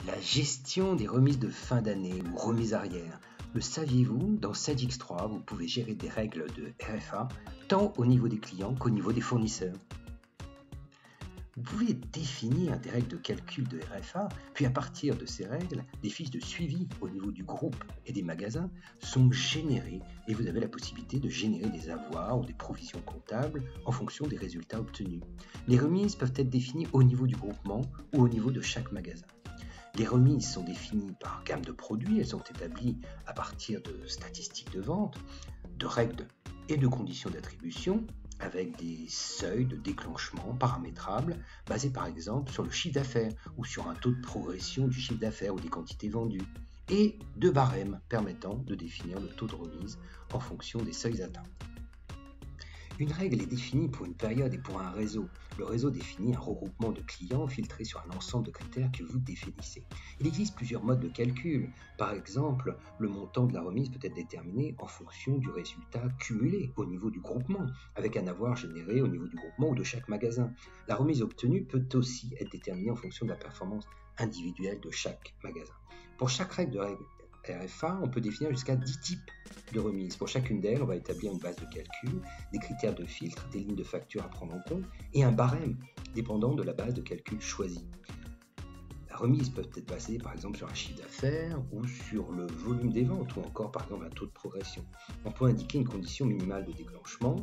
La gestion des remises de fin d'année ou remises arrière. Le saviez-vous, dans Sagix3, vous pouvez gérer des règles de RFA tant au niveau des clients qu'au niveau des fournisseurs. Vous pouvez définir des règles de calcul de RFA, puis à partir de ces règles, des fiches de suivi au niveau du groupe et des magasins sont générées et vous avez la possibilité de générer des avoirs ou des provisions comptables en fonction des résultats obtenus. Les remises peuvent être définies au niveau du groupement ou au niveau de chaque magasin. Les remises sont définies par gamme de produits, elles sont établies à partir de statistiques de vente, de règles et de conditions d'attribution, avec des seuils de déclenchement paramétrables basés par exemple sur le chiffre d'affaires ou sur un taux de progression du chiffre d'affaires ou des quantités vendues, et de barèmes permettant de définir le taux de remise en fonction des seuils atteints. Une règle est définie pour une période et pour un réseau. Le réseau définit un regroupement de clients filtrés sur un ensemble de critères que vous définissez. Il existe plusieurs modes de calcul. Par exemple, le montant de la remise peut être déterminé en fonction du résultat cumulé au niveau du groupement, avec un avoir généré au niveau du groupement ou de chaque magasin. La remise obtenue peut aussi être déterminée en fonction de la performance individuelle de chaque magasin. Pour chaque règle de RFA, on peut définir jusqu'à 10 types de remises. Pour chacune d'elles, on va établir une base de calcul, des critères de filtre, des lignes de facture à prendre en compte et un barème dépendant de la base de calcul choisie. La remise peut être basée par exemple sur un chiffre d'affaires ou sur le volume des ventes ou encore par exemple un taux de progression. On peut indiquer une condition minimale de déclenchement.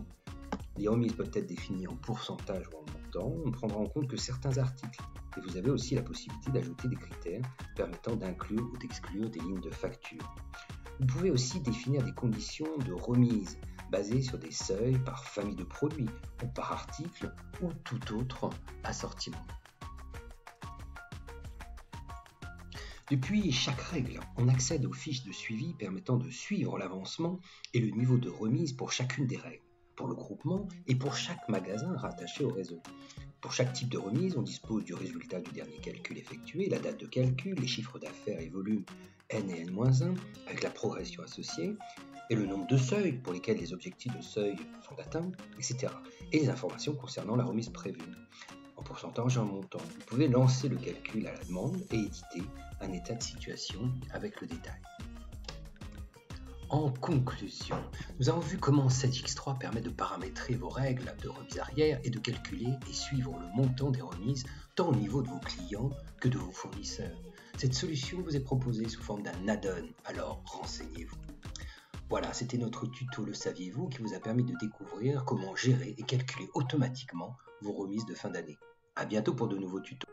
Les remises peuvent être définies en pourcentage ou en montant. On prendra en compte que certains articles. Et vous avez aussi la possibilité d'ajouter des critères permettant d'inclure ou d'exclure des lignes de facture. Vous pouvez aussi définir des conditions de remise basées sur des seuils par famille de produits ou par article ou tout autre assortiment. Depuis chaque règle, on accède aux fiches de suivi permettant de suivre l'avancement et le niveau de remise pour chacune des règles, pour le groupement et pour chaque magasin rattaché au réseau. Pour chaque type de remise, on dispose du résultat du dernier calcul effectué, la date de calcul, les chiffres d'affaires et volumes N et N-1, avec la progression associée, et le nombre de seuils pour lesquels les objectifs de seuil sont atteints, etc. Et les informations concernant la remise prévue. En pourcentage et en montant, vous pouvez lancer le calcul à la demande et éditer un état de situation avec le détail. En conclusion, nous avons vu comment Sagix3 permet de paramétrer vos règles de remise arrière et de calculer et suivre le montant des remises tant au niveau de vos clients que de vos fournisseurs. Cette solution vous est proposée sous forme d'un add-on, alors renseignez-vous. Voilà, c'était notre tuto Le saviez-vous qui vous a permis de découvrir comment gérer et calculer automatiquement vos remises de fin d'année. À bientôt pour de nouveaux tutos.